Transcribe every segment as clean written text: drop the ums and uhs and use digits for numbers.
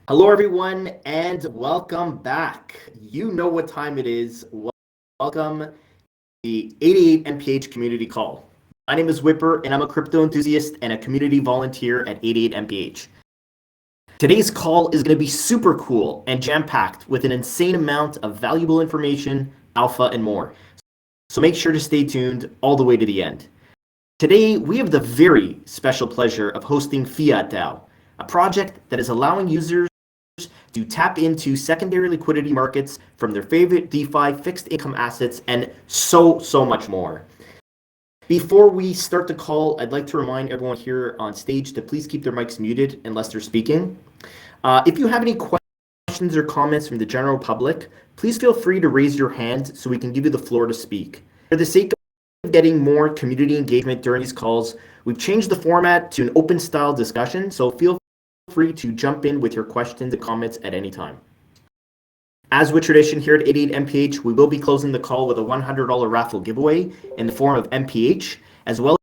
Hello, everyone, and welcome back. You know what time it is. Welcome to the 88 MPH community call. My name is Whipper, and I'm a crypto enthusiast and a community volunteer at 88 MPH. Today's call is going to be super cool and jam-packed with an insane amount of valuable information, alpha, and more. So make sure to stay tuned all the way to the end. Today, we have the very special pleasure of hosting Fiat DAO, a project that is allowing users to tap into secondary liquidity markets from their favorite DeFi fixed income assets and so much more. Before we start the call, I'd like to remind everyone here on stage to please keep their mics muted unless they're speaking. If you have any questions or comments from the general public, please feel free to raise your hand so we can give you the floor to speak. For the sake of getting more community engagement during these calls, we've changed the format to an open style discussion, so feel free to jump in with your questions and comments at any time. As with tradition here at 88 MPH, we will be closing the call with a $100 raffle giveaway in the form of MPH, as well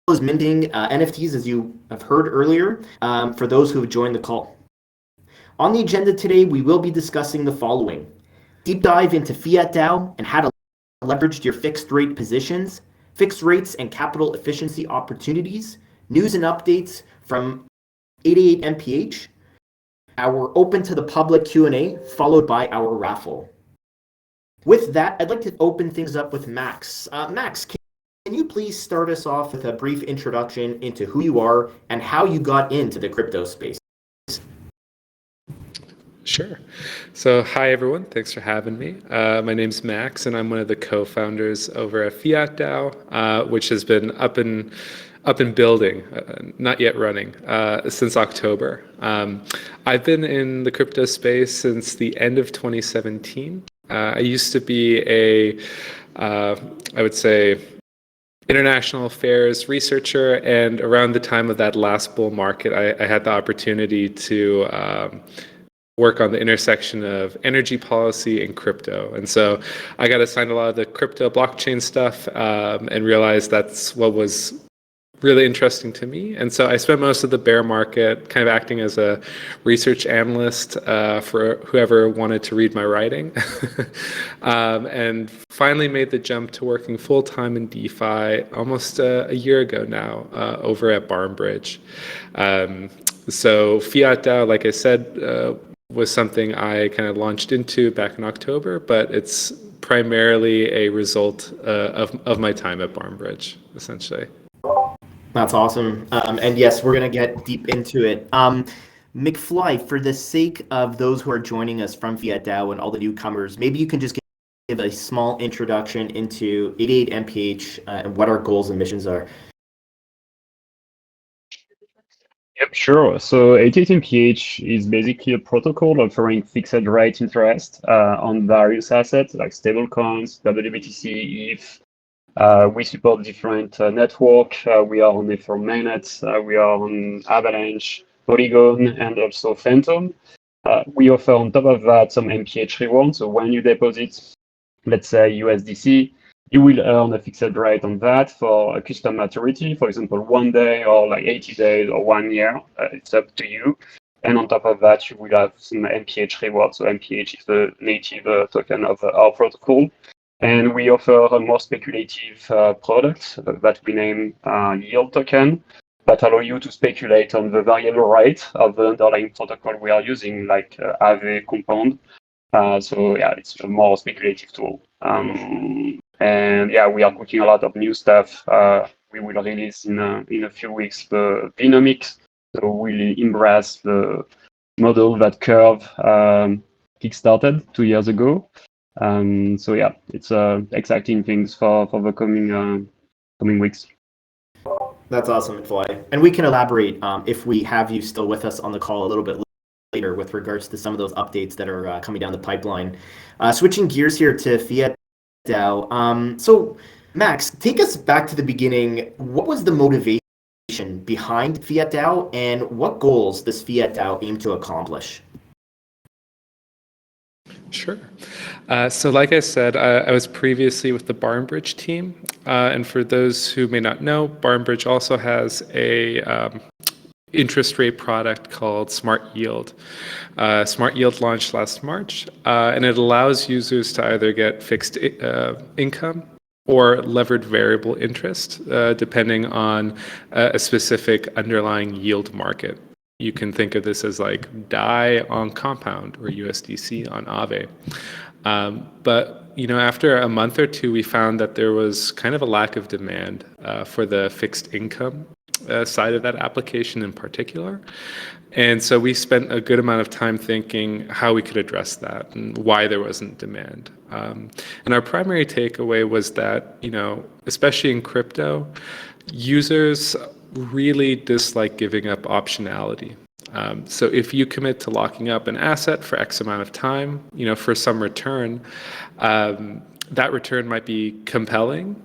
as minting NFTs, as you have heard earlier, for those who have joined the call. On the agenda today, we will be discussing the following: deep dive into Fiat DAO and how to leverage your fixed rate positions, fixed rates and capital efficiency opportunities, news and updates from 88 MPH, our open to the public Q&A, followed by our raffle. With that, I'd like to open things up with Max. Max, can you please start us off with a brief introduction into who you are and how you got into the crypto space? Sure. So hi, everyone. Thanks for having me. My name's Max, and I'm one of the co-founders over at Fiat DAO, which has been up and building, not yet running, since October. I've been in the crypto space since the end of 2017. I used to be I would say, international affairs researcher, and around the time of that last bull market, I had the opportunity to work on the intersection of energy policy and crypto. And so I got assigned a lot of the crypto blockchain stuff and realized that's what was really interesting to me. And so I spent most of the bear market kind of acting as a research analyst for whoever wanted to read my writing. And finally made the jump to working full-time in DeFi almost a year ago now over at Barnbridge. So Fiat DAO, like I said, was something I kind of launched into back in October, but it's primarily a result of my time at Barnbridge, essentially. That's awesome. And yes, we're going to get deep into it. McFly, for the sake of those who are joining us from Fiat DAO and all the newcomers, maybe you can just give a small introduction into 88 MPH and what our goals and missions are. Yep, sure. So 88 MPH is basically a protocol offering fixed rate interest on various assets like stablecoins, WBTC, ETH. We support different networks. We are on Ethereum mainnets. We are on Avalanche, Polygon, and also Phantom. We offer on top of that some MPH rewards. So when you deposit, let's say USDC, you will earn a fixed rate on that for a custom maturity, for example, 1 day or like 80 days or 1 year. It's up to you. And on top of that, you will have some MPH rewards. So MPH is the native token of our protocol. And we offer a more speculative product that we name yield token that allow you to speculate on the variable rate of the underlying protocol we are using, like Aave Compound. So yeah, it's a more speculative tool. And yeah, we are cooking a lot of new stuff. We will release in a few weeks the Vinomics. So we'll embrace the model that Curve kickstarted 2 years ago. So yeah, it's exciting things for the coming weeks. That's awesome, McFly. And we can elaborate if we have you still with us on the call a little bit later with regards to some of those updates that are coming down the pipeline. Switching gears here to Fiat DAO. So Max, take us back to the beginning. What was the motivation behind Fiat DAO, and what goals does Fiat DAO aim to accomplish? Sure. So like I said, I was previously with the Barnbridge team. And for those who may not know, Barnbridge also has interest rate product called Smart Yield. Smart Yield launched last March, and it allows users to either get fixed income or levered variable interest, depending on a specific underlying yield market. You can think of this as like DAI on Compound or USDC on Aave. But after a month or two, we found that there was kind of a lack of demand for the fixed income side of that application in particular. And so we spent a good amount of time thinking how we could address that and why there wasn't demand. And our primary takeaway was that, especially in crypto, users really dislike giving up optionality. So if you commit to locking up an asset for X amount of time, for some return, that return might be compelling,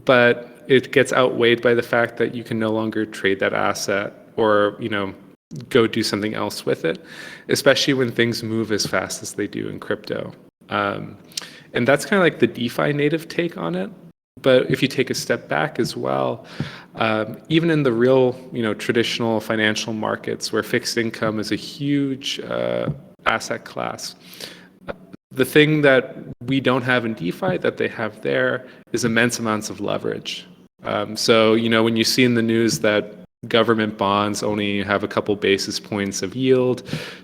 but it gets outweighed by the fact that you can no longer trade that asset or, go do something else with it, especially when things move as fast as they do in crypto. And that's kind of like the DeFi native take on it. But if you take a step back as well, even in the real, traditional financial markets where fixed income is a huge asset class, the thing that we don't have in DeFi that they have there is immense amounts of leverage. So, when you see in the news that government bonds only have a couple basis points of yield,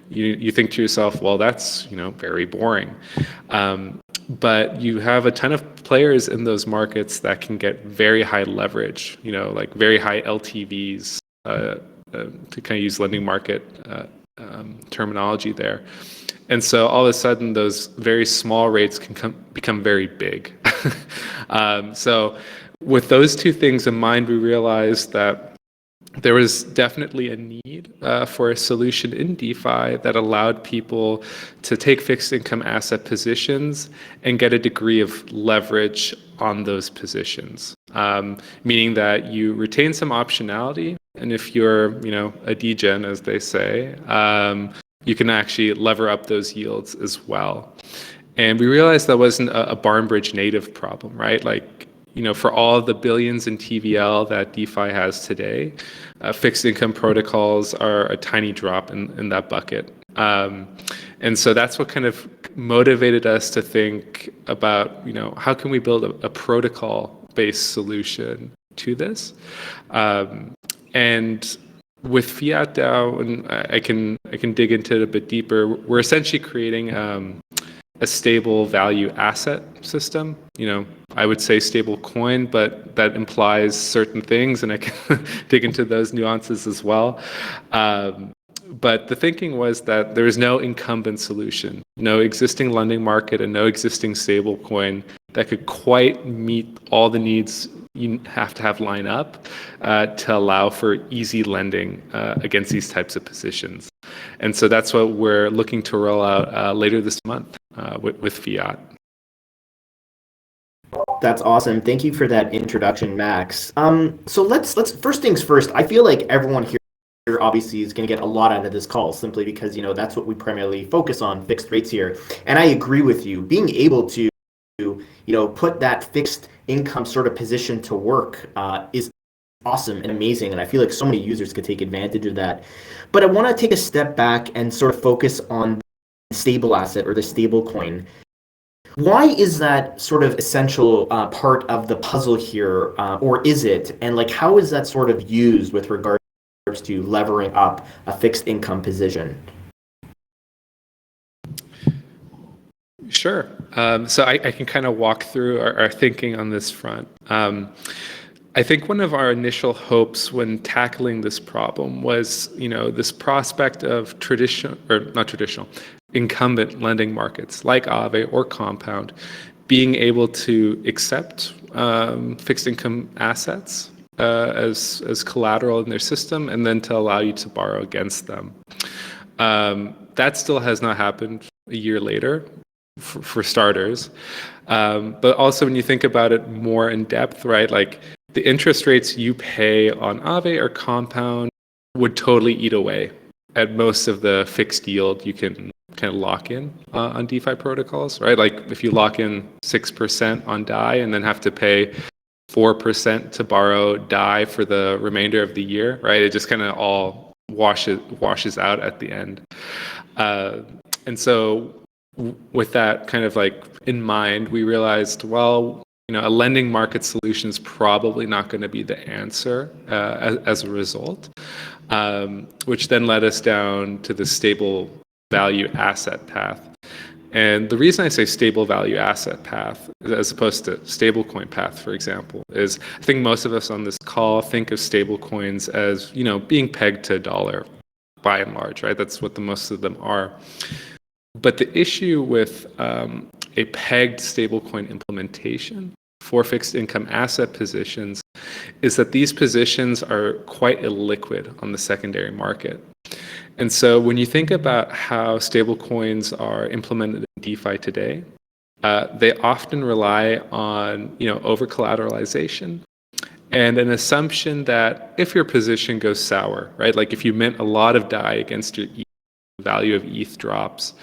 you think to yourself, well, that's, very boring. But you have a ton of players in those markets that can get very high leverage, like very high LTVs, to kind of use lending market terminology there. And so all of a sudden, those very small rates can become very big. So with those two things in mind, we realized that there was definitely a need for a solution in DeFi that allowed people to take fixed income asset positions and get a degree of leverage on those positions, meaning that you retain some optionality. And if you're, a degen, as they say, you can actually lever up those yields as well. And we realized that wasn't a barn bridge native problem, right? Like, for all of the billions in TVL that DeFi has today, fixed income protocols are a tiny drop in that bucket. And so that's what kind of motivated us to think about, how can we build a protocol-based solution to this? And with Fiat DAO, and I can dig into it a bit deeper, we're essentially creating a stable value asset system. I would say stable coin, but that implies certain things, and I can dig into those nuances as well. But the thinking was that there is no incumbent solution, no existing lending market and no existing stable coin that could quite meet all the needs you have to have line up to allow for easy lending against these types of positions. And so that's what we're looking to roll out later this month with Fiat. That's awesome. Thank you for that introduction, Max. So let's first things first. I feel like everyone here obviously is going to get a lot out of this call simply because that's what we primarily focus on, fixed rates here. And I agree with you. Being able to put that fixed income sort of position to work is awesome and amazing, and I feel like so many users could take advantage of that. But I want to take a step back and sort of focus on the stable asset or the stable coin. Why is that sort of essential part of the puzzle here, or is it? And how is that sort of used with regards to levering up a fixed income position? Sure. So I can kind of walk through our thinking on this front. I think one of our initial hopes when tackling this problem was, this prospect of incumbent lending markets like Aave or Compound being able to accept fixed income assets as collateral in their system and then to allow you to borrow against them. That still has not happened a year later, for starters. But also when you think about it more in depth, right, like the interest rates you pay on Aave or Compound would totally eat away at most of the fixed yield you can kind of lock in on DeFi protocols, right? Like if you lock in 6% on DAI and then have to pay 4% to borrow DAI for the remainder of the year, right? It just kind of all washes out at the end. And so with that kind of like in mind, we realized, well, a lending market solution is probably not going to be the answer as a result, which then led us down to the stable value asset path. And the reason I say stable value asset path as opposed to stablecoin path, for example, is I think most of us on this call think of stablecoins as, being pegged to a dollar by and large, right? That's what the most of them are. But the issue with a pegged stablecoin implementation for fixed income asset positions is that these positions are quite illiquid on the secondary market. And so when you think about how stablecoins are implemented in DeFi today, they often rely on over collateralization and an assumption that if your position goes sour, right, like if you mint a lot of DAI against your ETH, the value of ETH drops,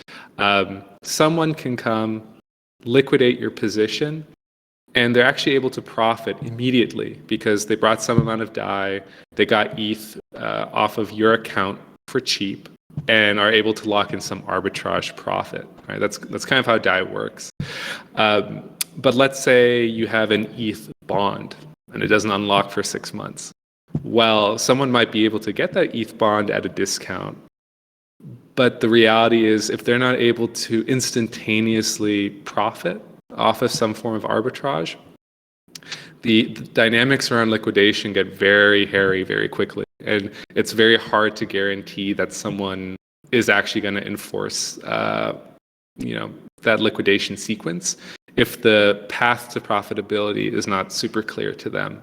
someone can come liquidate your position, and they're actually able to profit immediately because they brought some amount of DAI, they got ETH off of your account for cheap, and are able to lock in some arbitrage profit. Right? That's kind of how DAI works. But let's say you have an ETH bond, and it doesn't unlock for 6 months. Well, someone might be able to get that ETH bond at a discount. But the reality is, if they're not able to instantaneously profit off of some form of arbitrage, the dynamics around liquidation get very hairy very quickly. And it's very hard to guarantee that someone is actually going to enforce that liquidation sequence if the path to profitability is not super clear to them.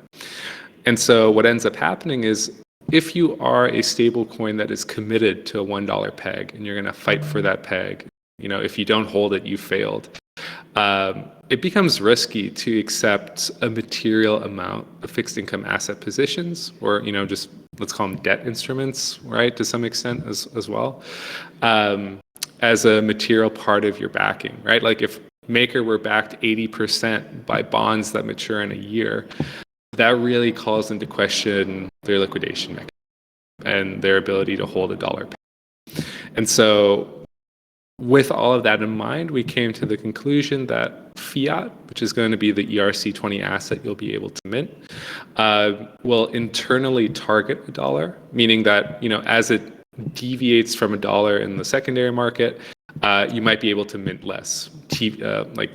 And so what ends up happening is, if you are a stable coin that is committed to a $1 peg and you're going to fight for that peg, if you don't hold it, you failed. It becomes risky to accept a material amount of fixed income asset positions, or just let's call them debt instruments, right, to some extent as well, as a material part of your backing, right? Like if Maker were backed 80% by bonds that mature in a year, that really calls into question their liquidation mechanism and their ability to hold a dollar peg. And so with all of that in mind, we came to the conclusion that Fiat, which is going to be the ERC20 asset you'll be able to mint, will internally target a dollar, meaning that as it deviates from a dollar in the secondary market, you might be able to mint less. Like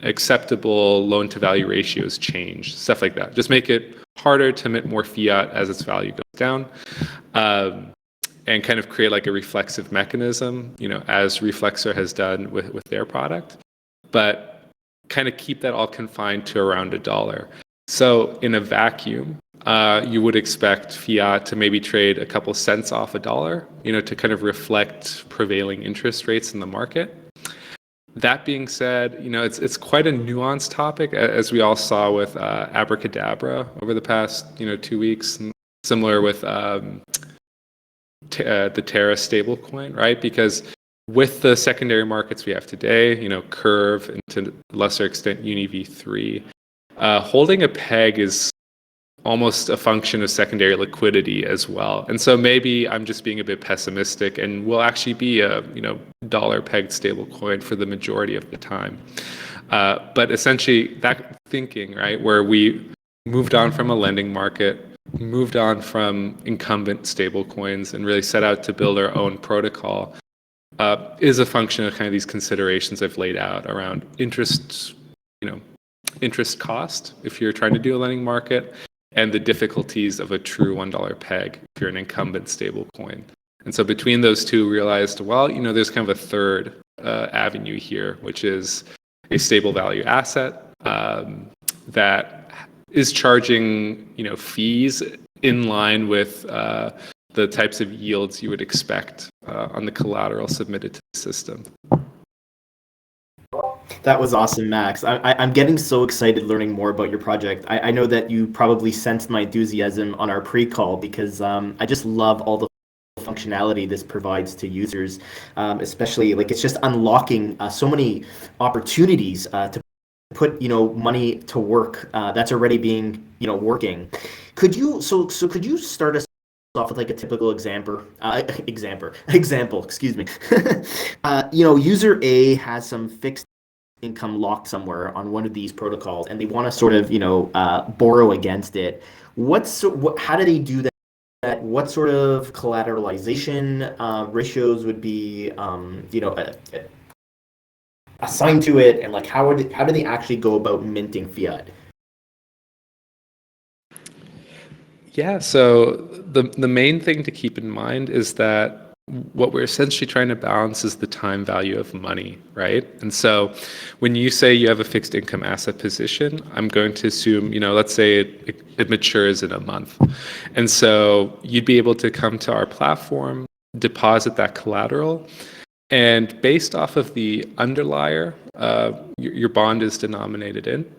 acceptable loan to value ratios change, stuff like that. Just make it harder to mint more fiat as its value goes down. And kind of create like a reflexive mechanism, as Reflexer has done with their product, but kind of keep that all confined to around $1. So in a vacuum, you would expect fiat to maybe trade a couple cents off $1, to kind of reflect prevailing interest rates in the market. That being said, it's quite a nuanced topic, as we all saw with Abracadabra over the past 2 weeks, and similar with the Terra stablecoin, right? Because with the secondary markets we have today, Curve, and to a lesser extent UniV3, holding a peg is almost a function of secondary liquidity as well. And so maybe I'm just being a bit pessimistic, and will actually be a dollar pegged stablecoin for the majority of the time. But essentially that thinking, right, where we moved on from a lending market, moved on from incumbent stablecoins, and really set out to build our own protocol, is a function of kind of these considerations I've laid out around interest cost if you're trying to do a lending market, and the difficulties of a true $1 peg if you're an incumbent stablecoin. And so between those two, realized, well, there's kind of a third avenue here, which is a stable value asset that is charging fees in line with the types of yields you would expect on the collateral submitted to the system. That was awesome, Max. I'm getting so excited learning more about your project. I know that you probably sensed my enthusiasm on our pre-call, because I just love all the functionality this provides to users, especially like it's just unlocking so many opportunities to put money to work that's already being working. Could you could you start us off with like a typical example, excuse me. User A has some fixed income locked somewhere on one of these protocols, and they want to sort of, borrow against it. How do they do that? What sort of collateralization ratios would be, assigned to it, and like how do they actually go about minting fiat? Yeah, so the main thing to keep in mind is that what we're essentially trying to balance is the time value of money, right? And so when you say you have a fixed income asset position, I'm going to assume, let's say it matures in a month. And so you'd be able to come to our platform, deposit that collateral, and based off of the underlier your bond is denominated in,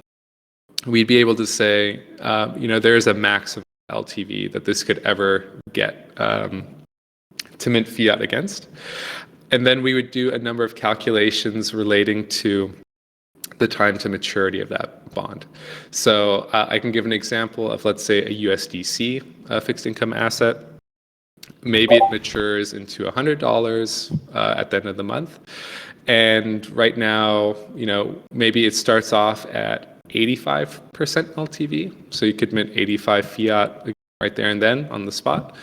we'd be able to say, there's a maximum LTV that this could ever get to mint fiat against. And then we would do a number of calculations relating to the time to maturity of that bond. So I can give an example of, let's say, a USDC fixed income asset. Maybe it matures into $100 at the end of the month. And right now, maybe it starts off at 85% LTV. So you could mint 85 fiat right there and then on the spot.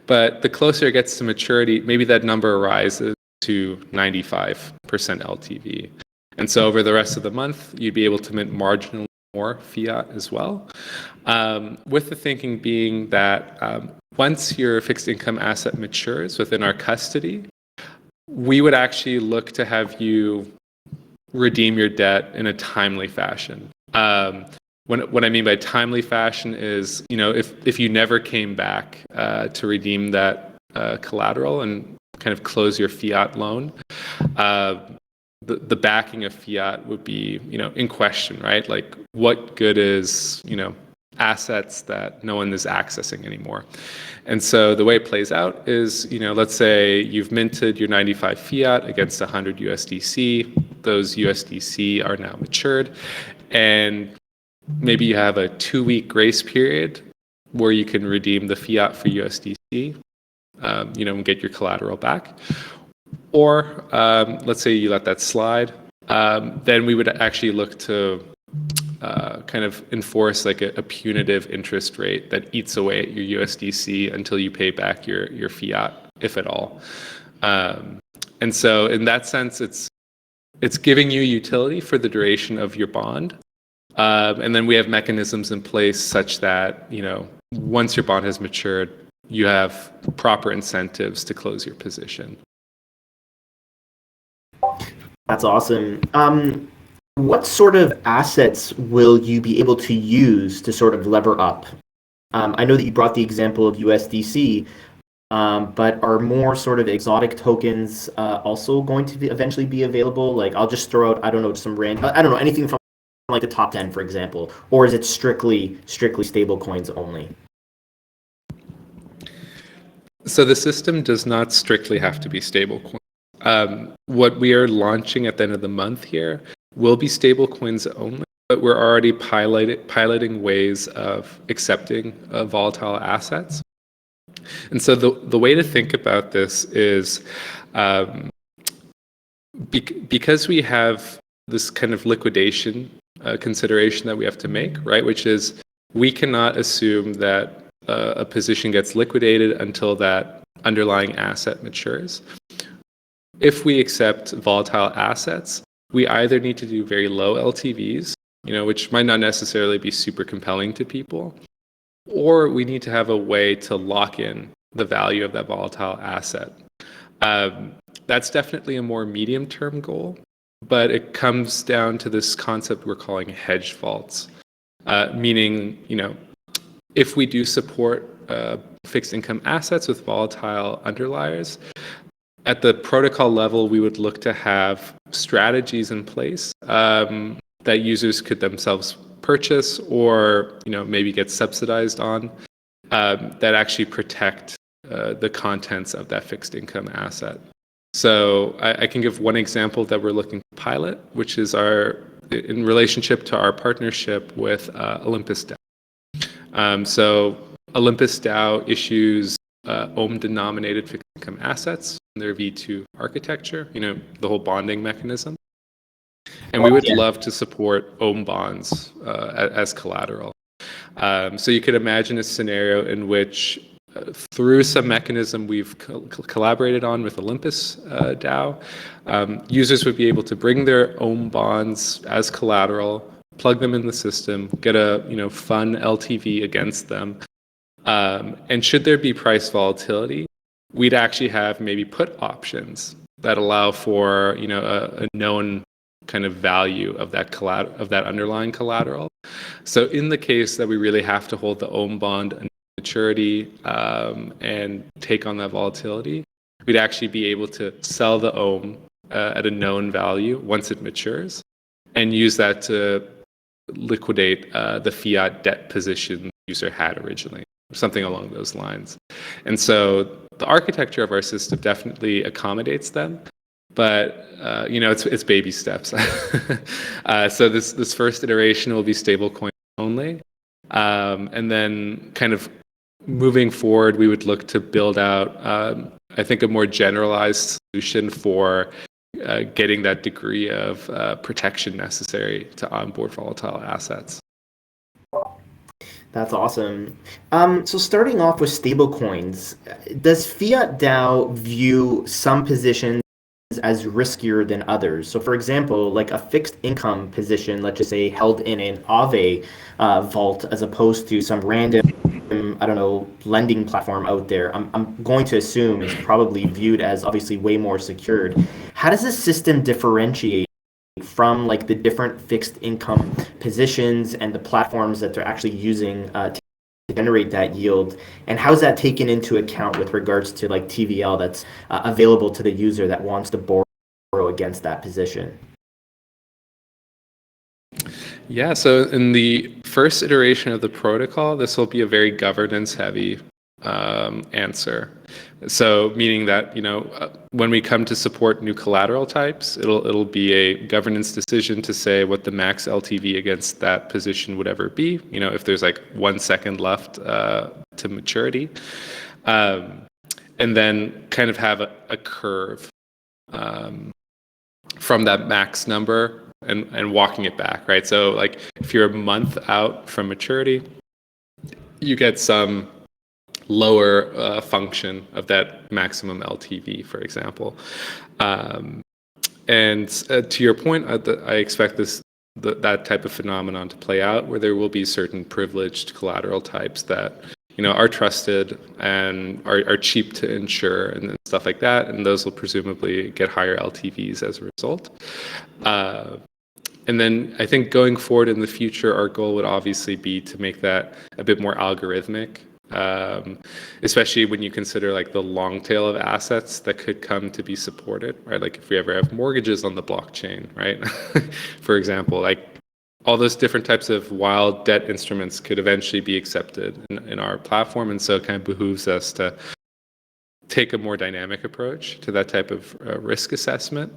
But the closer it gets to maturity, maybe that number rises to 95% LTV. And so over the rest of the month, you'd be able to mint marginally more fiat as well. With the thinking being that once your fixed income asset matures within our custody, we would actually look to have you redeem your debt in a timely fashion. What I mean by timely fashion is, if you never came back to redeem that collateral and kind of close your fiat loan, the backing of fiat would be, in question, right? Like, what good is, assets that no one is accessing anymore? And so the way it plays out is, let's say you've minted your 95 fiat against 100 USDC. Those USDC are now matured, and maybe you have a 2-week grace period where you can redeem the fiat for USDC, and get your collateral back. Or let's say you let that slide, then we would actually look to kind of enforce like a punitive interest rate that eats away at your USDC until you pay back your fiat, if at all. And so in that sense, it's giving you utility for the duration of your bond. And then we have mechanisms in place such that, once your bond has matured, you have proper incentives to close your position. That's awesome. What sort of assets will you be able to use to sort of lever up? I know that you brought the example of USDC, but are more sort of exotic tokens also going to eventually be available? Like, I'll just throw out, I don't know, anything from like the top 10, for example, or is it strictly stable coins only? So the system does not strictly have to be stablecoin. What we are launching at the end of the month here will be stablecoins only, but we're already piloting ways of accepting volatile assets. And so the way to think about this is because we have this kind of liquidation consideration that we have to make, right? Which is, we cannot assume that a position gets liquidated until that underlying asset matures. If we accept volatile assets, we either need to do very low LTVs, which might not necessarily be super compelling to people, or we need to have a way to lock in the value of that volatile asset. That's definitely a more medium-term goal, but it comes down to this concept we're calling hedge vaults, meaning, if we do support fixed income assets with volatile underliers, at the protocol level, we would look to have strategies in place that users could themselves purchase or maybe get subsidized on that actually protect the contents of that fixed income asset. So I can give one example that we're looking to pilot, which is in relationship to our partnership with Olympus DAO. So Olympus DAO issues ohm-denominated fixed income assets in their V2 architecture, the whole bonding mechanism. And we would love to support ohm bonds as collateral. So you could imagine a scenario in which through some mechanism we've collaborated on with Olympus DAO, users would be able to bring their own bonds as collateral, plug them in the system, get a fun LTV against them, and should there be price volatility, we'd actually have maybe put options that allow for a known kind of value of that underlying collateral. So in the case that we really have to hold the ohm bond until maturity and take on that volatility, we'd actually be able to sell the ohm at a known value once it matures and use that to liquidate the fiat debt position the user had originally, something along those lines. And so the architecture of our system definitely accommodates them. But it's baby steps. So this first iteration will be stablecoin only, and then kind of moving forward, we would look to build out, I think, a more generalized solution for getting that degree of protection necessary to onboard volatile assets. That's awesome. So starting off with stablecoins, does Fiat DAO view some positions as riskier than others? So for example, like a fixed income position, let's just say held in an Aave vault as opposed to some random, lending platform out there, I'm going to assume is probably viewed as obviously way more secured. How does the system differentiate from like the different fixed income positions and the platforms that they're actually using to generate that yield, and how is that taken into account with regards to like TVL that's available to the user that wants to borrow against that position? Yeah, so in the first iteration of the protocol, this will be a very governance-heavy answer. So meaning that when we come to support new collateral types, it'll be a governance decision to say what the max LTV against that position would ever be. If there's like 1 second left to maturity, and then kind of have a curve from that max number and walking it back, right? So like if you're a month out from maturity, you get some lower function of that maximum LTV, for example. And to your point, I expect that type of phenomenon to play out where there will be certain privileged collateral types that are trusted and are cheap to insure and stuff like that, and those will presumably get higher LTVs as a result. And then I think going forward in the future, our goal would obviously be to make that a bit more algorithmic, especially when you consider like the long tail of assets that could come to be supported, right? Like if we ever have mortgages on the blockchain, right? For example, like all those different types of wild debt instruments could eventually be accepted in our platform. And so it kind of behooves us to take a more dynamic approach to that type of risk assessment.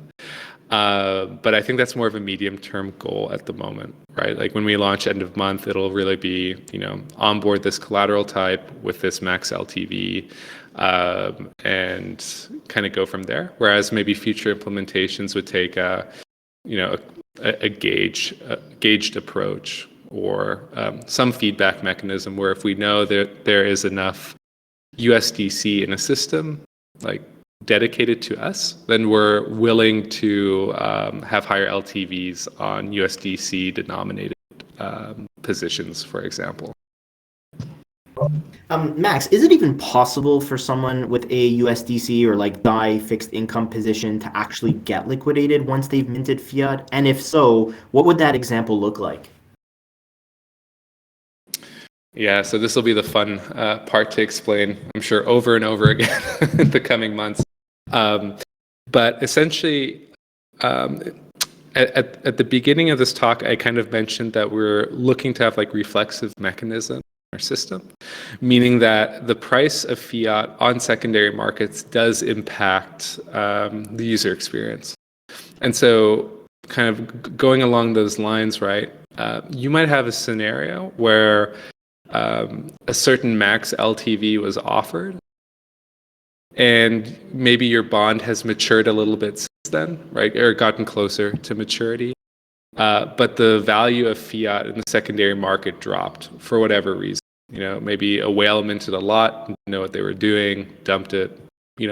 But I think that's more of a medium-term goal at the moment, right? Like when we launch end of month, it'll really be, onboard this collateral type with this max LTV, and kind of go from there. Whereas maybe future implementations would take a gauged approach or some feedback mechanism where if we know that there is enough USDC in a system, like dedicated to us, then we're willing to have higher LTVs on USDC denominated positions, for example. Max, is it even possible for someone with a USDC or like DAI fixed income position to actually get liquidated once they've minted fiat? And if so, what would that example look like? Yeah, so this will be the fun part to explain, I'm sure, over and over again in the coming months. But essentially, at the beginning of this talk, I kind of mentioned that we're looking to have like reflexive mechanism in our system, meaning that the price of fiat on secondary markets does impact the user experience. And so kind of going along those lines, right, you might have a scenario where a certain max LTV was offered, and maybe your bond has matured a little bit since then, right, or gotten closer to maturity. But the value of fiat in the secondary market dropped for whatever reason. Maybe a whale minted a lot, didn't know what they were doing, dumped it.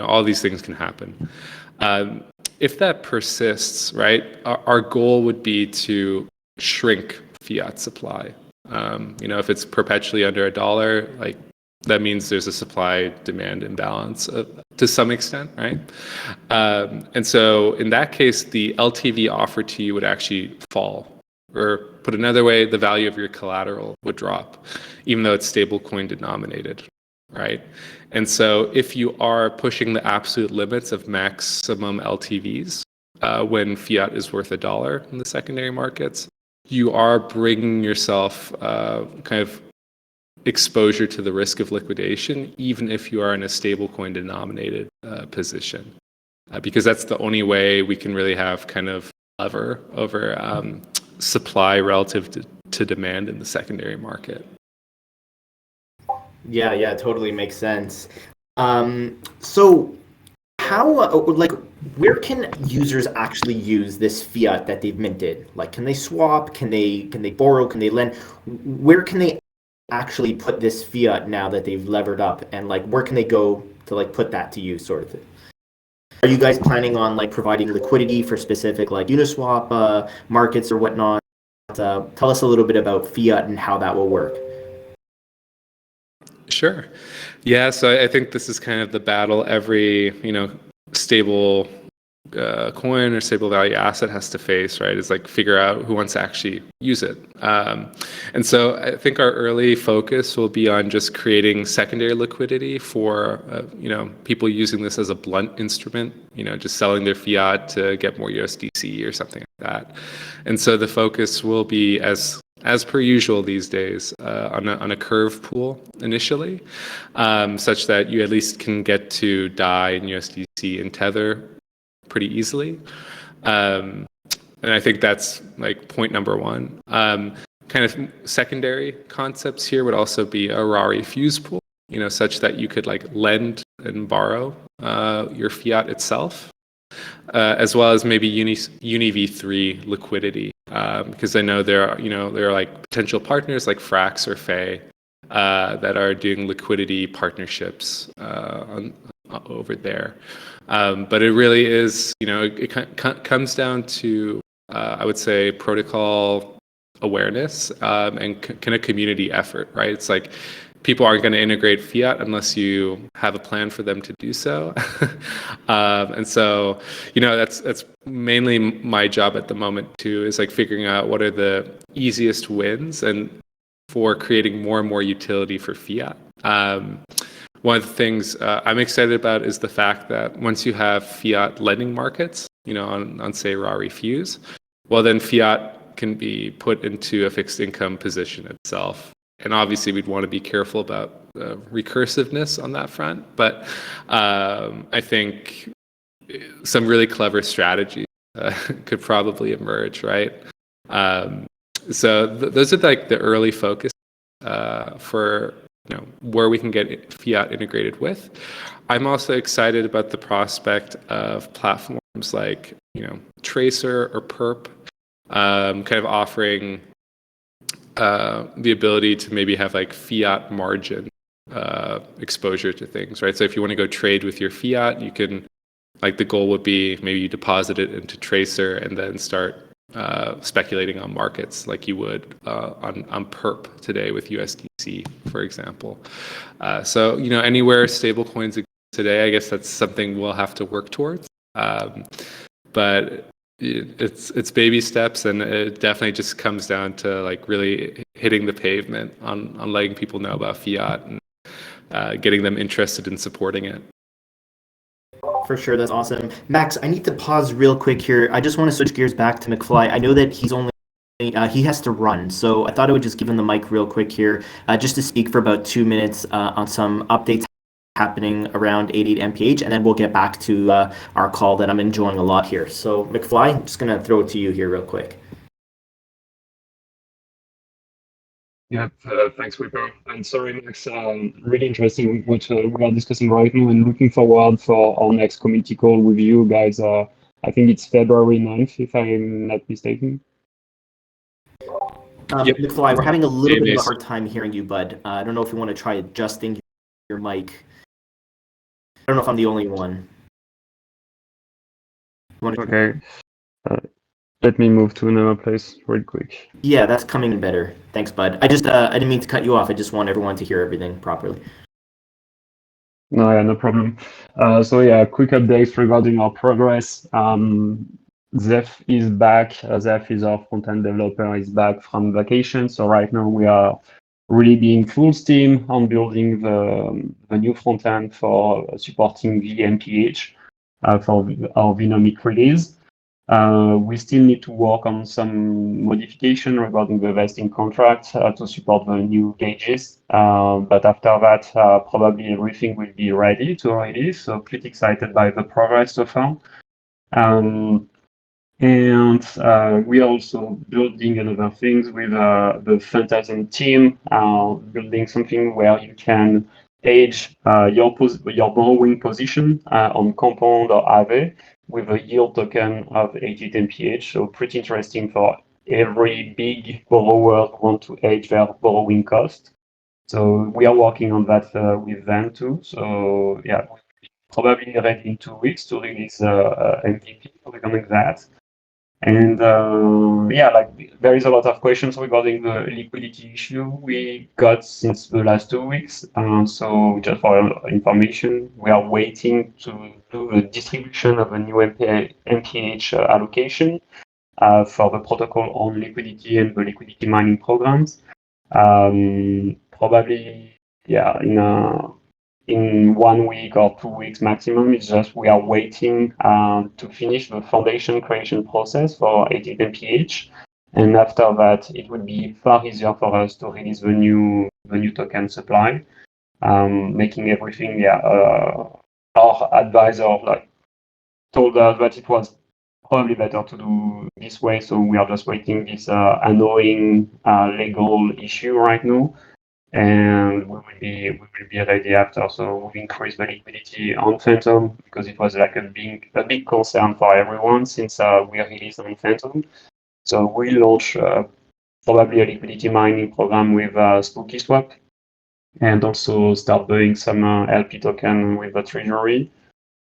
All these things can happen. If that persists, right, our goal would be to shrink fiat supply. If it's perpetually under $1, like that means there's a supply-demand imbalance to some extent, right? And so in that case, the LTV offered to you would actually fall. Or put another way, the value of your collateral would drop, even though it's stablecoin denominated, right? And so if you are pushing the absolute limits of maximum LTVs when fiat is worth $1 in the secondary markets, you are bringing yourself kind of exposure to the risk of liquidation, even if you are in a stablecoin denominated position, because that's the only way we can really have kind of lever over supply relative to demand in the secondary market. Yeah, totally makes sense. So how, where can users actually use this fiat that they've minted? Like, can they swap? Can they borrow? Can they lend? Where can they actually put this fiat now that they've levered up? And like, where can they go to like put that to use, sort of thing? Are you guys planning on like providing liquidity for specific like Uniswap markets or whatnot? Tell us a little bit about fiat and how that will work. Sure. Yeah, so I think this is kind of the battle every, stable coin or stable value asset has to face, right? Is like figure out who wants to actually use it. And so I think our early focus will be on just creating secondary liquidity for, people using this as a blunt instrument, just selling their fiat to get more USDC or something like that. And so the focus will be as per usual these days, on a curve pool initially, such that you at least can get to DAI and USDC and Tether pretty easily. And I think that's like point number one. Kind of secondary concepts here would also be a Rari fuse pool, such that you could like lend and borrow your fiat itself, as well as maybe Uni v3 liquidity. Because I know there are like potential partners like Frax or Fay that are doing liquidity partnerships over there. But it really is, it comes down to, I would say, protocol awareness and kind of community effort, right? It's like people aren't going to integrate fiat unless you have a plan for them to do so. And so, that's mainly my job at the moment too, is like figuring out what are the easiest wins and for creating more and more utility for fiat. One of the things I'm excited about is the fact that once you have fiat lending markets, on say Rari Fuse, well then fiat can be put into a fixed income position itself. And obviously we'd want to be careful about recursiveness on that front. But I think some really clever strategies could probably emerge, right? So those are like the early focus for where we can get fiat integrated with. I'm also excited about the prospect of platforms like Tracer or Perp, kind of offering the ability to maybe have like fiat margin exposure to things, right? So if you want to go trade with your fiat, you can, like the goal would be maybe you deposit it into Tracer and then start speculating on markets like you would on Perp today with USDC, for example. So anywhere stable coins exist today, I guess that's something we'll have to work towards. But it's baby steps, and it definitely just comes down to like really hitting the pavement on letting people know about fiat and getting them interested in supporting it. For sure, that's awesome. Max, I need to pause real quick here. I just want to switch gears back to McFly. I know that he has to run, so I thought I would just give him the mic real quick here, just to speak for about 2 minutes on some updates happening around 88 MPH, and then we'll get back to our call that I'm enjoying a lot here. So McFly, I'm just going to throw it to you here real quick. Yep, thanks, Whipper. And sorry, Max, really interesting what we are discussing right now and looking forward for our next community call with you guys. I think it's February 9th, if I'm not mistaken. Yep. McFly, we're having a little bit of a Anyways. hard time hearing you, bud. I don't know if you want to try adjusting your mic. I don't know if I'm the only one. Okay. Let me move to another place real quick. Yeah, that's coming in better. Thanks, bud. I didn't mean to cut you off. I just want everyone to hear everything properly. No, yeah, no problem. So yeah, quick updates regarding our progress. Zeph is back. Zeph is our front-end developer, is back from vacation. So right now we are really being full steam on building the new front-end for supporting VMPH for our Vinomic release. We still need to work on some modification regarding the vesting contract to support the new gauges. But after that, probably everything will be ready to release. So pretty excited by the progress so far. And we are also building another things with the Phantasm team, building something where you can age your borrowing position on Compound or Aave with a yield token of 88 MPH. So pretty interesting for every big borrower who want to age their borrowing cost. So we are working on that with them too. So yeah, probably ready in 2 weeks to release MVP regarding that. And yeah, like there is a lot of questions regarding the liquidity issue we got since the last 2 weeks. So just for information, we are waiting to do the distribution of a new MPH allocation for the protocol on liquidity and the liquidity mining programs. Probably, yeah, in 1 week or 2 weeks maximum. It's just we are waiting to finish the foundation creation process for 18 MPH. And after that, it would be far easier for us to release the new token supply, making everything. Yeah, our advisor told us that it was probably better to do this way. So we are just waiting this annoying legal issue right now, and we will be ready after. So we increased the liquidity on Phantom because it was like a big concern for everyone since we released on Phantom. So we launched probably a liquidity mining program with Spooky Swap, and also start doing some LP token with the treasury.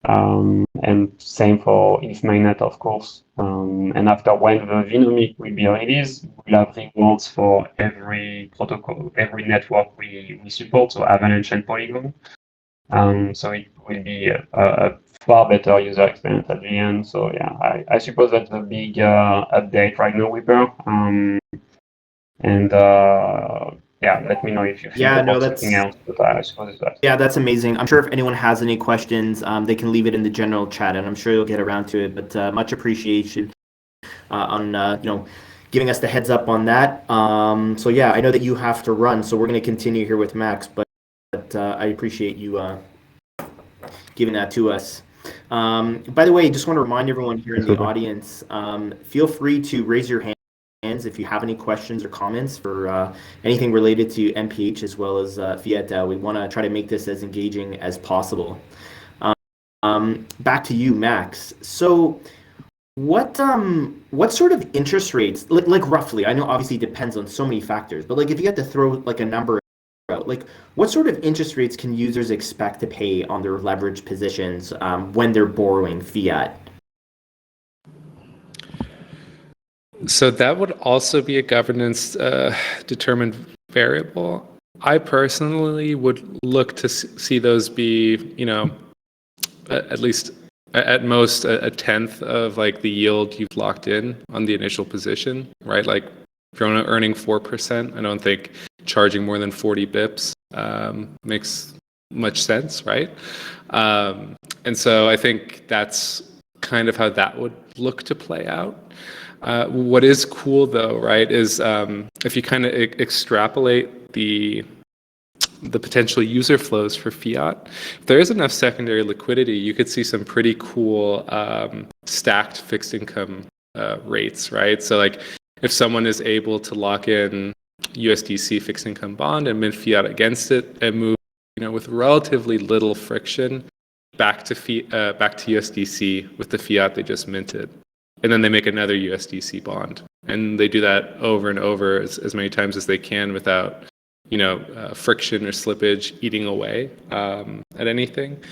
And same for if mainnet, of course. And after when the Vinomic will be released, we'll have rewards for every protocol, every network we support, so Avalanche and Polygon. So it will be a far better user experience at the end. So yeah, I suppose that's a big update right now, Whipper. And yeah, let me know if you think about something else, but I suppose it's that. Yeah, that's amazing. I'm sure if anyone has any questions, they can leave it in the general chat, and I'm sure you'll get around to it. But much appreciation on giving us the heads up on that. So yeah, I know that you have to run, so we're going to continue here with Max, but I appreciate you giving that to us. By the way, just want to remind everyone here in the audience, feel free to raise your hands if you have any questions or comments for anything related to MPH as well as Fiat DAO. We want to try to make this as engaging as possible. Back to you, Max. So what sort of interest rates, like roughly, I know obviously it depends on so many factors, but like if you had to throw like a number out, like what sort of interest rates can users expect to pay on their leverage positions when they're borrowing fiat? So that would also be a governance determined variable. I personally would look to see those be, at least at most a tenth of like the yield you've locked in on the initial position, right? Like if you're earning 4%, I don't think charging more than 40 bips makes much sense, right? And so I think that's kind of how that would look to play out. What is cool though, right, is if you kind of extrapolate the potential user flows for fiat, if there is enough secondary liquidity, you could see some pretty cool stacked fixed income rates, right? So like if someone is able to lock in USDC fixed income bond and mint fiat against it and move, with relatively little friction back to USDC with the fiat they just minted. And then they make another USDC bond. And they do that over and over as many times as they can without, friction or slippage eating away at anything.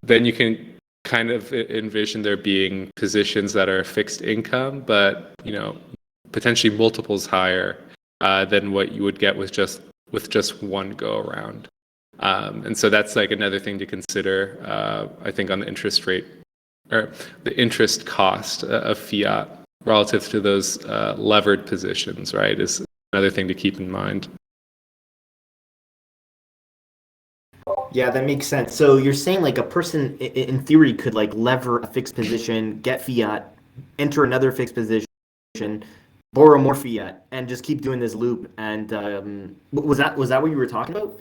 Then you can kind of envision there being positions that are fixed income, but, potentially multiples higher than what you would get with just one go around. And so that's like another thing to consider, I think, on the interest rate or the interest cost of fiat relative to those levered positions, right, is another thing to keep in mind. Yeah, that makes sense. So you're saying like a person in theory could like lever a fixed position, get fiat, enter another fixed position, borrow more fiat, and just keep doing this loop. And was that what you were talking about?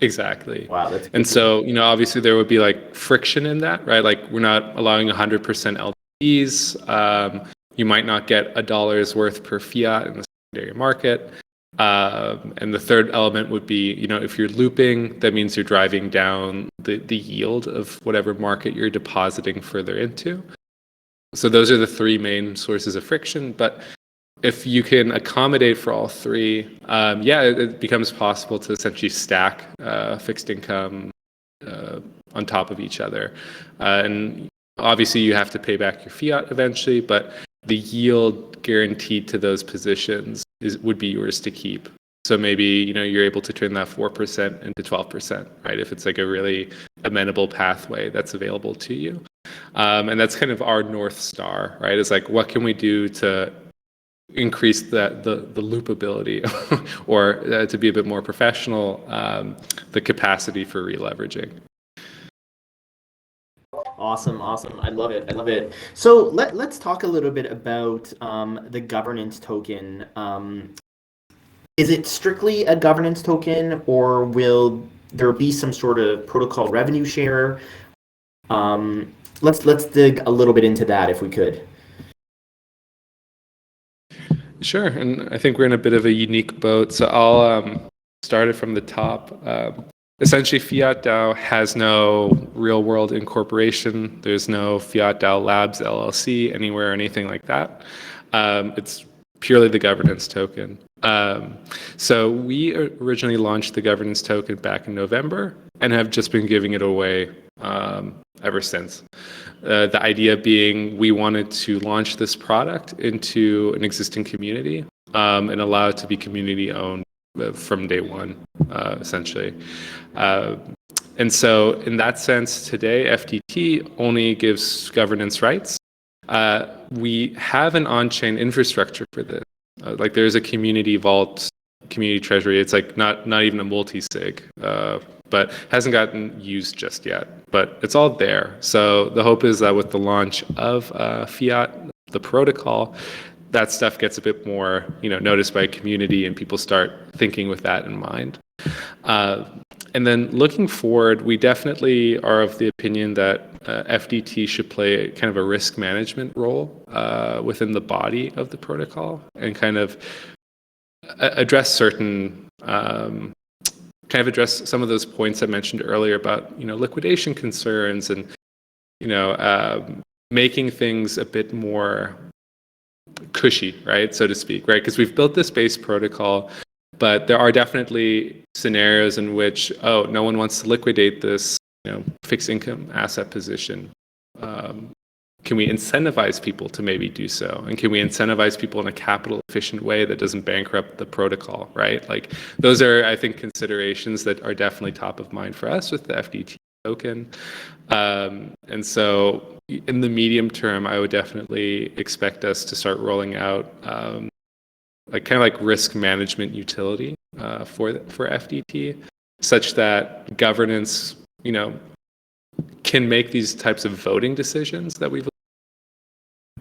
Exactly. Wow, that's good. And so, obviously there would be like friction in that, right? Like we're not allowing 100% LTVs. You might not get $1 worth per fiat in the secondary market. And the third element would be, if you're looping, that means you're driving down the yield of whatever market you're depositing further into. So those are the three main sources of friction. But if you can accommodate for all three, it becomes possible to essentially stack fixed income on top of each other. And obviously you have to pay back your fiat eventually, but the yield guaranteed to those positions would be yours to keep. So maybe, you're able to turn that 4% into 12%, right? If it's like a really amenable pathway that's available to you. And that's kind of our North Star, right? It's like, what can we do to increase the loopability or to be a bit more professional, the capacity for releveraging. Awesome. I love it. So let's talk a little bit about the governance token. Is it strictly a governance token, or will there be some sort of protocol revenue share? Let's dig a little bit into that if we could. Sure, and I think we're in a bit of a unique boat. So I'll start it from the top. Essentially, Fiat DAO has no real-world incorporation. There's no Fiat DAO Labs LLC anywhere or anything like that. It's purely the governance token. So we originally launched the governance token back in November and have just been giving it away ever since. The idea being we wanted to launch this product into an existing community and allow it to be community owned from day one, essentially. And so in that sense, today, FTT only gives governance rights. We have an on-chain infrastructure for this. Like there's a community vault, community treasury. It's like not even a multi-sig, but hasn't gotten used just yet. But it's all there. So the hope is that with the launch of Fiat, the protocol, that stuff gets a bit more, noticed by community, and people start thinking with that in mind. And then looking forward, we definitely are of the opinion that FDT should play kind of a risk management role within the body of the protocol and kind of address certain, address some of those points I mentioned earlier about, liquidation concerns and, making things a bit more cushy, right, so to speak, right? Because we've built this base protocol, but there are definitely scenarios in which, no one wants to liquidate this, fixed income asset position. Can we incentivize people to maybe do so? And can we incentivize people in a capital efficient way that doesn't bankrupt the protocol, right? Like those are, I think, considerations that are definitely top of mind for us with the FDT token. And so in the medium term, I would definitely expect us to start rolling out like risk management utility for FDT, such that governance, can make these types of voting decisions that we've,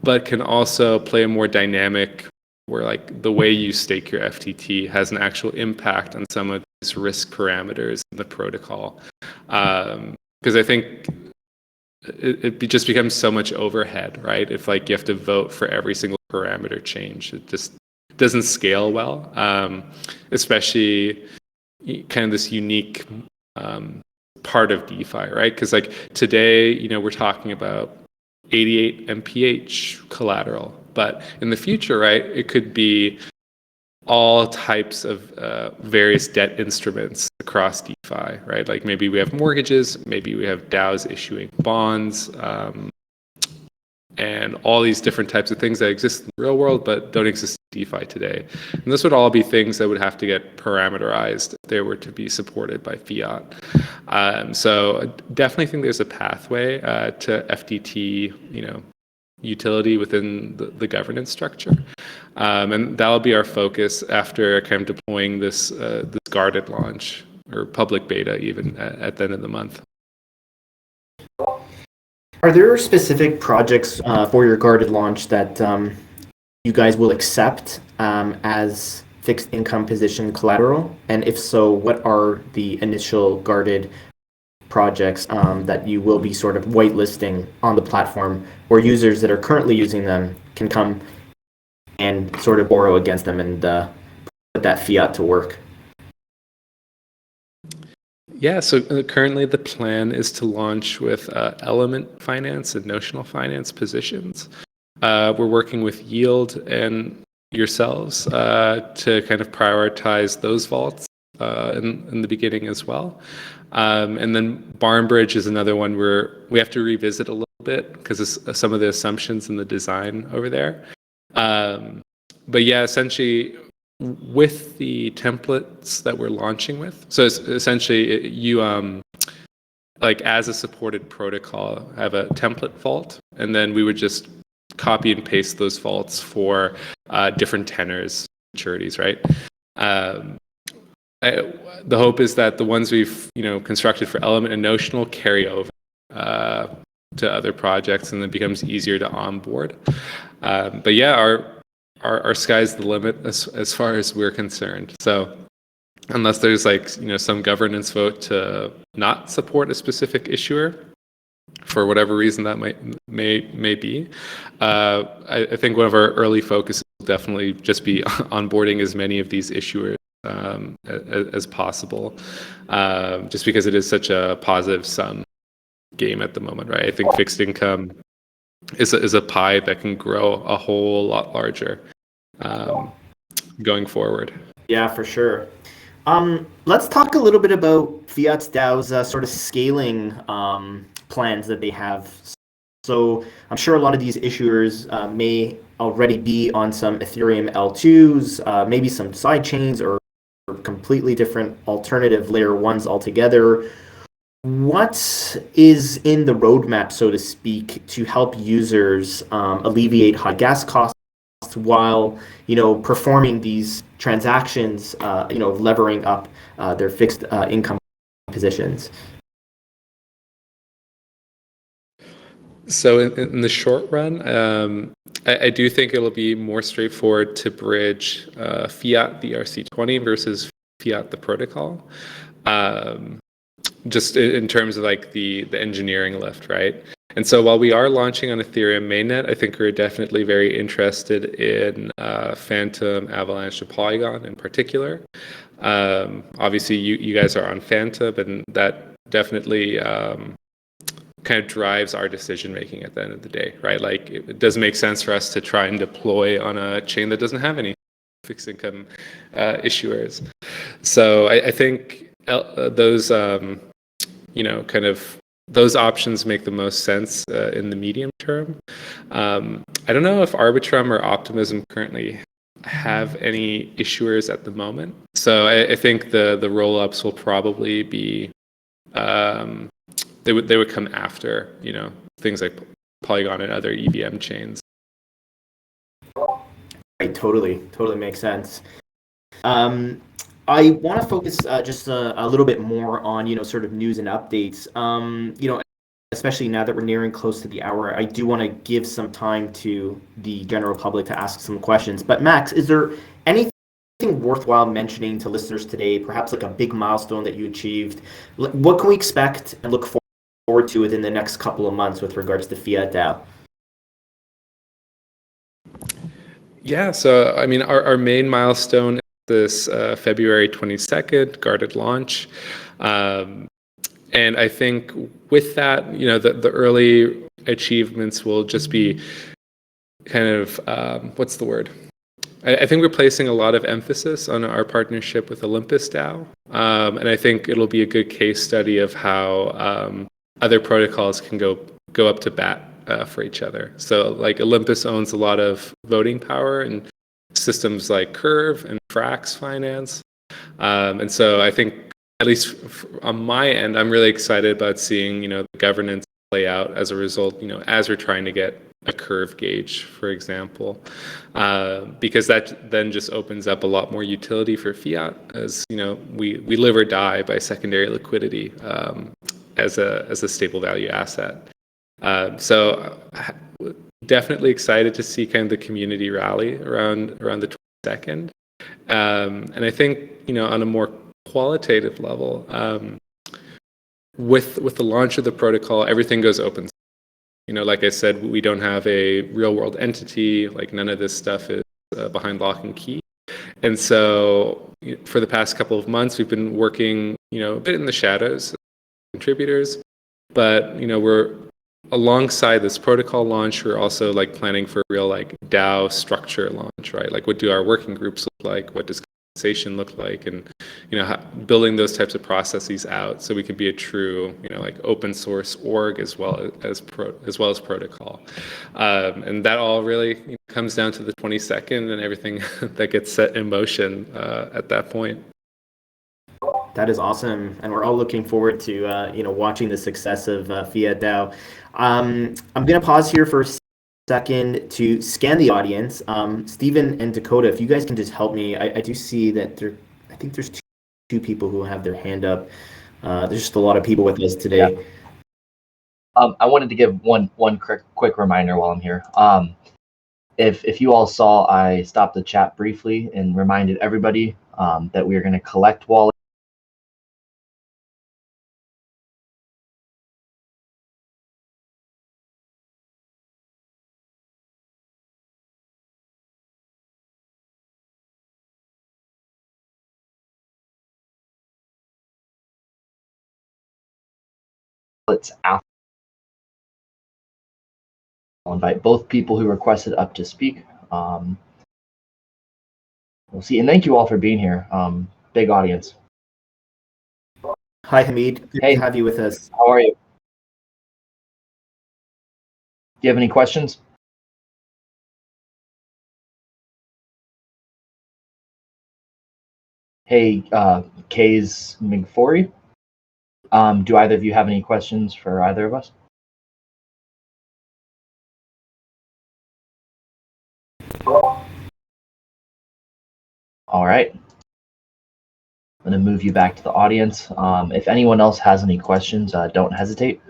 but can also play a more dynamic, where like the way you stake your FTT has an actual impact on some of these risk parameters in the protocol. Because I think it just becomes so much overhead, right? If like you have to vote for every single parameter change, it just doesn't scale well, especially kind of this unique part of DeFi, right? Because like today, we're talking about 88 MPH collateral, but in the future, right, it could be all types of various debt instruments across DeFi, right? Like maybe we have mortgages, maybe we have DAOs issuing bonds, and all these different types of things that exist in the real world but don't exist in DeFi today. And this would all be things that would have to get parameterized if they were to be supported by fiat. So I definitely think there's a pathway to FTT, utility within the governance structure. And that'll be our focus after kind of deploying this guarded launch or public beta even at the end of the month. Are there specific projects for your guarded launch that you guys will accept as fixed income position collateral? And if so, what are the initial guarded projects that you will be sort of whitelisting on the platform, where users that are currently using them can come and sort of borrow against them and put that fiat to work? Yeah, so currently the plan is to launch with element finance and notional finance positions. We're working with Yield and yourselves to kind of prioritize those vaults in the beginning as well. And then Barnbridge is another one where we have to revisit a little bit because of some of the assumptions in the design over there. But yeah, essentially, with the templates that we're launching with, so essentially you like as a supported protocol have a template vault, and then we would just copy and paste those vaults for different tenors, maturities, right? The hope is that the ones we've constructed for Element and Notional carry over to other projects, and it becomes easier to onboard. But yeah, our sky's the limit as far as we're concerned. So unless there's like some governance vote to not support a specific issuer for whatever reason that may be, I think one of our early focuses will definitely just be onboarding as many of these issuers as possible, just because it is such a positive sum game at the moment, right? I think fixed income is a pie that can grow a whole lot larger going forward. Yeah, for sure. Let's talk a little bit about Fiat DAO's sort of scaling plans that they have. So I'm sure a lot of these issuers may already be on some Ethereum L2s, maybe some side chains or completely different alternative layer ones altogether. What is in the roadmap, so to speak, to help users alleviate high gas costs while performing these transactions, levering up their fixed income positions? So in the short run, I do think it'll be more straightforward to bridge Fiat the ERC20 versus Fiat the protocol. Just in terms of like the engineering lift, right? And so while we are launching on Ethereum mainnet, I think we're definitely very interested in Phantom, Avalanche, and Polygon in particular. Obviously, you guys are on Phantom, and that definitely kind of drives our decision making at the end of the day, right? Like it doesn't make sense for us to try and deploy on a chain that doesn't have any fixed income issuers. So I think those kind of those options make the most sense in the medium term. I don't know if Arbitrum or Optimism currently have any issuers at the moment. So I think the roll-ups will probably be they would come after things like Polygon and other EVM chains. Right, totally makes sense. I want to focus just a little bit more on sort of news and updates. Especially now that we're nearing close to the hour, I do want to give some time to the general public to ask some questions. But Max, is there anything worthwhile mentioning to listeners today? Perhaps like a big milestone that you achieved. What can we expect and look forward to within the next couple of months with regards to Fiat DAO? Yeah, so I mean, our main milestone is this February 22nd guarded launch. And I think with that, the early achievements will just be kind of, what's the word? I think we're placing a lot of emphasis on our partnership with Olympus DAO. And I think it'll be a good case study of how other protocols can go up to bat for each other. So like Olympus owns a lot of voting power in systems like Curve and Frax Finance. And so I think, at least on my end, I'm really excited about seeing, the governance play out as a result, as we're trying to get a Curve gauge, for example, because that then just opens up a lot more utility for fiat, as we live or die by secondary liquidity as a stable value asset. So definitely excited to see kind of the community rally around the 22nd. And I think, on a more qualitative level, with the launch of the protocol, everything goes open. Like I said, we don't have a real world entity, like none of this stuff is behind lock and key. And so for the past couple of months, we've been working, a bit in the shadows, contributors, but, we're alongside this protocol launch, we're also like planning for a real like DAO structure launch, right? Like what do our working groups look like? What does compensation look like? And, building those types of processes out so we can be a true, like open source org as well as protocol. And that all really comes down to the 22nd and everything that gets set in motion at that point. That is awesome, and we're all looking forward to watching the success of Fiat DAO. I'm going to pause here for a second to scan the audience. Stephen and Dakota, if you guys can just help me, I do see that I think there's two people who have their hand up. There's just a lot of people with us today. Yeah. I wanted to give one quick reminder while I'm here. If you all saw, I stopped the chat briefly and reminded everybody that we are going to collect wallets after. I'll invite both people who requested up to speak. We'll see. And thank you all for being here. Big audience. Hi, Hamid. Good Hey. to have you with us. How are you? Do you have any questions? Hey, Kays McFory. Do either of you have any questions for either of us? All right. I'm going to move you back to the audience. If anyone else has any questions, don't hesitate.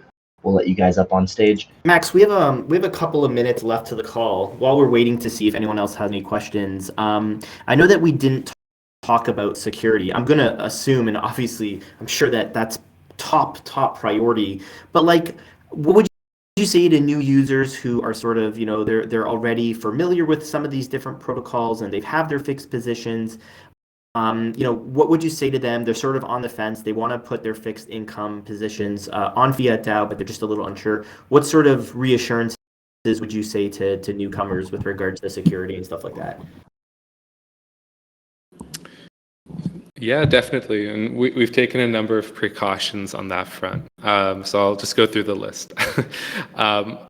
We'll let you guys up on stage. Max, we have a couple of minutes left to the call. While we're waiting to see if anyone else has any questions, I know that we didn't talk about security. I'm going to assume, and obviously I'm sure that that's top priority, but like, what would you say to new users who are sort of, they're already familiar with some of these different protocols and they have their fixed positions? What would you say to them? They're sort of on the fence. They want to put their fixed income positions on Fiat DAO, but they're just a little unsure. What sort of reassurances would you say to newcomers with regards to security and stuff like that? Yeah, definitely. And we've taken a number of precautions on that front. So I'll just go through the list.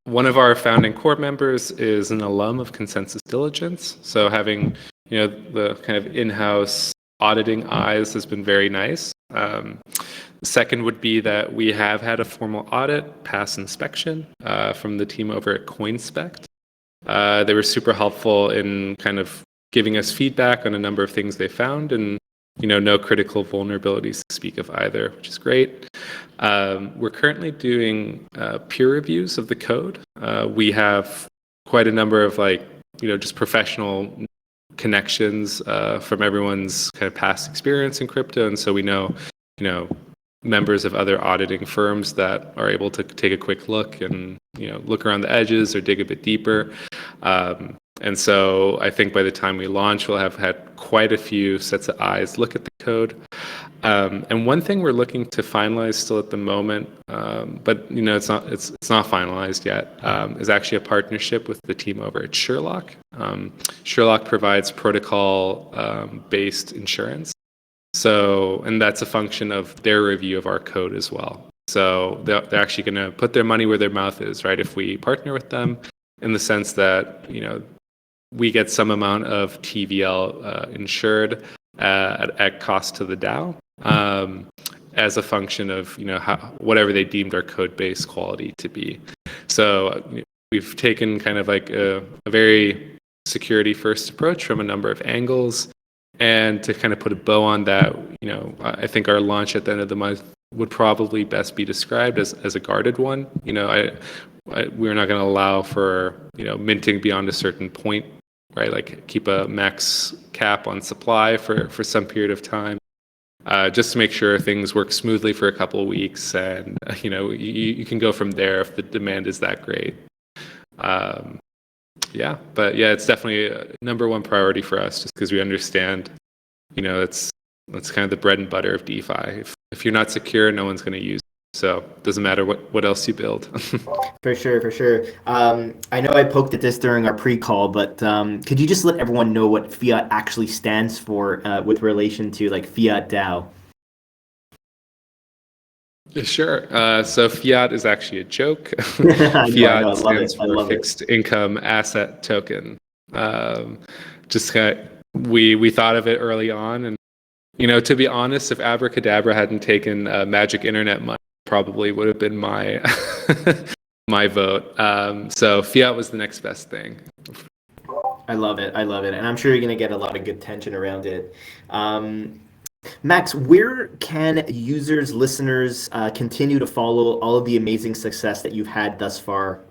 One of our founding core members is an alum of Consensus Diligence. So having, the kind of in-house auditing eyes has been very nice. Second would be that we have had a formal audit pass inspection from the team over at CoinSpect. They were super helpful in kind of giving us feedback on a number of things they found, and no critical vulnerabilities to speak of either, which is great. We're currently doing peer reviews of the code. We have quite a number of just professional connections from everyone's kind of past experience in crypto, and so we know, members of other auditing firms that are able to take a quick look and look around the edges or dig a bit deeper. And so I think by the time we launch, we'll have had quite a few sets of eyes look at the code. And one thing we're looking to finalize still at the moment, but it's not finalized yet, is actually a partnership with the team over at Sherlock. Sherlock provides protocol based insurance. So, and that's a function of their review of our code as well. So they're actually going to put their money where their mouth is, right? If we partner with them, in the sense that we get some amount of TVL insured at cost to the DAO, as a function of whatever they deemed our code base quality to be. So we've taken kind of like a very security first approach from a number of angles, and to kind of put a bow on that, I think our launch at the end of the month would probably best be described as a guarded one. We're not going to allow for minting beyond a certain point, right? Like keep a max cap on supply for some period of time, just to make sure things work smoothly for a couple of weeks, and you can go from there if the demand is that great. But it's definitely a number one priority for us, just because we understand, it's kind of the bread and butter of DeFi. If you're not secure, no one's going to use it. So it doesn't matter what else you build. For sure. I know I poked at this during our pre-call, but could you just let everyone know what Fiat actually stands for with relation to like Fiat DAO? Sure. So Fiat is actually a joke. I Fiat stands I for love Fixed Income Asset Token. Just kind of, we thought of it early on, and to be honest, if Abracadabra hadn't taken Magic Internet money, probably would have been my my vote. So Fiat was the next best thing. I love it, and I'm sure you're going to get a lot of good tension around it. Max, where can users, listeners continue to follow all of the amazing success that you've had thus far?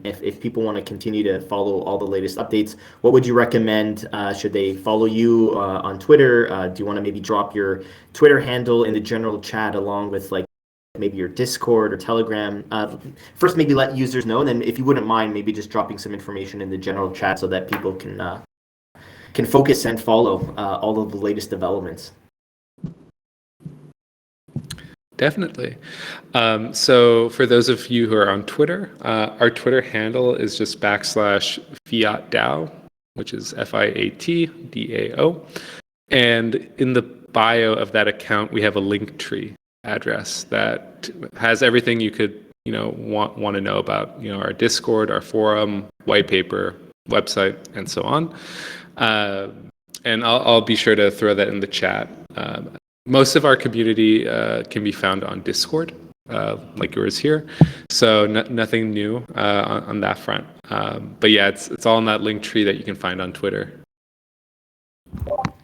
If people want to continue to follow all the latest updates, what would you recommend? Should they follow you on Twitter? Do you want to maybe drop your Twitter handle in the general chat along with like maybe your Discord or Telegram? First, maybe let users know, and then if you wouldn't mind, maybe just dropping some information in the general chat so that people can focus and follow all of the latest developments. Definitely. So for those of you who are on Twitter, our Twitter handle is just /Fiat DAO, which is FIAT DAO. And in the bio of that account, we have a link tree address that has everything you could want to know about our Discord, our forum, white paper, website, and so on. And I'll be sure to throw that in the chat. Most of our community can be found on Discord, like yours here. So nothing new on that front. But yeah, it's all in that link tree that you can find on Twitter.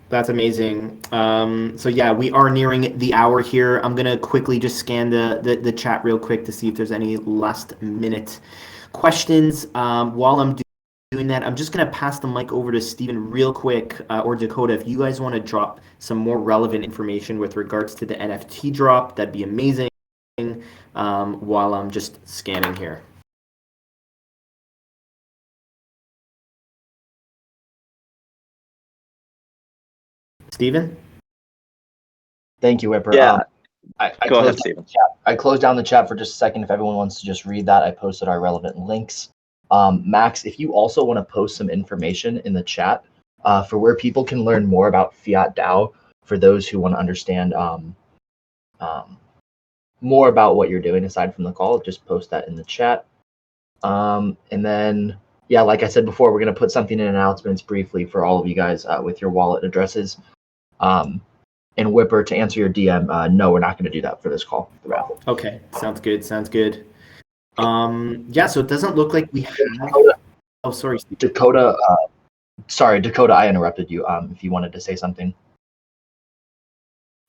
That's amazing. So yeah, we are nearing the hour here. I'm gonna quickly just scan the chat real quick to see if there's any last minute questions. While I'm doing that, I'm just going to pass the mic over to Steven real quick, or Dakota. If you guys want to drop some more relevant information with regards to the NFT drop, that'd be amazing, while I'm just scanning here. Steven? Thank you, Whipper. Yeah. I Go ahead, closed Steven. I closed down the chat for just a second. If everyone wants to just read that, I posted our relevant links. Max, if you also want to post some information in the chat for where people can learn more about Fiat DAO, for those who want to understand more about what you're doing aside from the call, just post that in the chat. And then, yeah, like I said before, we're going to put something in announcements briefly for all of you guys with your wallet addresses. And Whipper, to answer your DM, no, we're not going to do that for this call. The raffle. Okay, sounds good. Yeah, so it doesn't look like we have. Oh, sorry, Steve. Dakota. Dakota, I interrupted you. If you wanted to say something.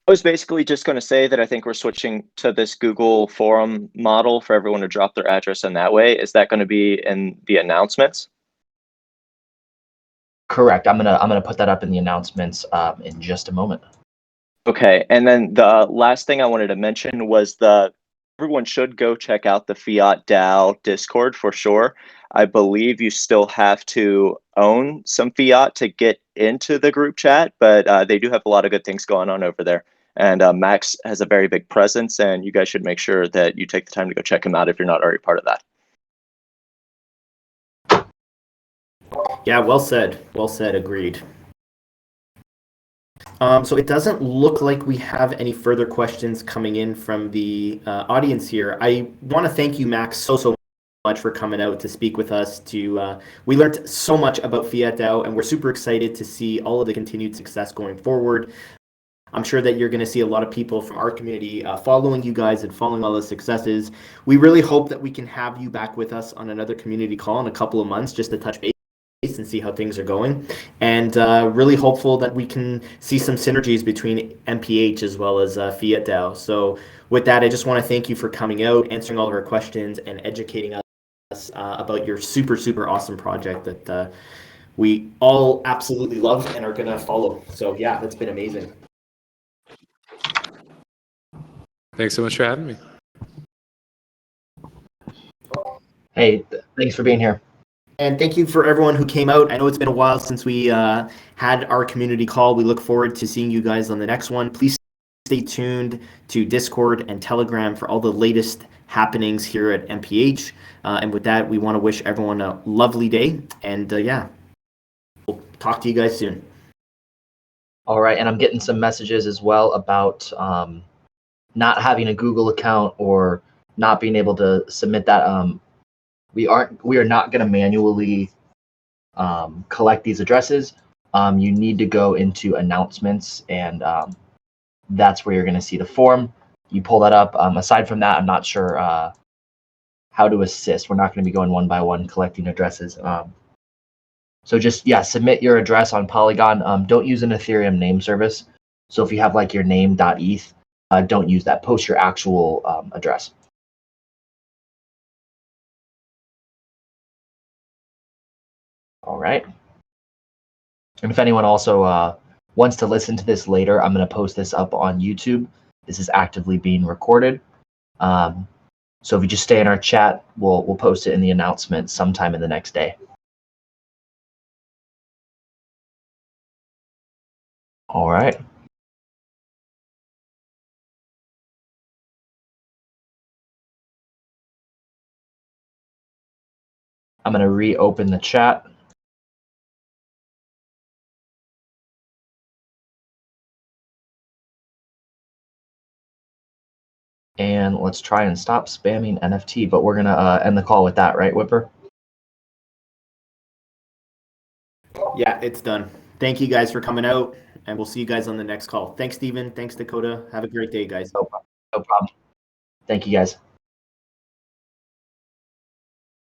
I was basically just going to say that I think we're switching to this Google forum model for everyone to drop their address in that way. Is that going to be in the announcements? Correct. I'm gonna put that up in the announcements in just a moment. Okay, and then the last thing I wanted to mention was the everyone should go check out the Fiat DAO Discord for sure. I believe you still have to own some fiat to get into the group chat, but they do have a lot of good things going on over there. And Max has a very big presence, and you guys should make sure that you take the time to go check him out if you're not already part of that. Yeah, well said. Well said. Agreed. So it doesn't look like we have any further questions coming in from the audience here. I want to thank you, Max, so much for coming out to speak with us. We learned so much about Fiat DAO, and we're super excited to see all of the continued success going forward. I'm sure that you're going to see a lot of people from our community following you guys and following all the successes. We really hope that we can have you back with us on another community call in a couple of months just to touch base and see how things are going, and really hopeful that we can see some synergies between MPH as well as Fiat DAO. So with that, I just want to thank you for coming out, answering all of our questions, and educating us about your super awesome project that we all absolutely love and are going to follow. So yeah, that's been amazing. Thanks so much for having me. Hey, thanks for being here. And thank you for everyone who came out. I know it's been a while since we had our community call. We look forward to seeing you guys on the next one. Please stay tuned to Discord and Telegram for all the latest happenings here at MPH. And with that, we want to wish everyone a lovely day. And yeah, we'll talk to you guys soon. All right, and I'm getting some messages as well about not having a Google account or not being able to submit that. We are not going to manually collect these addresses. You need to go into announcements, and that's where you're going to see the form. You pull that up. Aside from that, I'm not sure how to assist. We're not going to be going one by one collecting addresses. So just, yeah, submit your address on Polygon. Don't use an Ethereum name service. So if you have like your name.eth, don't use that. Post your actual address. All right. And if anyone also wants to listen to this later, I'm going to post this up on YouTube. This is actively being recorded. So if you just stay in our chat, we'll post it in the announcement sometime in the next day. All right. I'm going to reopen the chat. And let's try and stop spamming NFT, but we're going to end the call with that, right, Whipper? Yeah, it's done. Thank you guys for coming out, and we'll see you guys on the next call. Thanks, Steven. Thanks, Dakota. Have a great day, guys. No problem. Thank you, guys.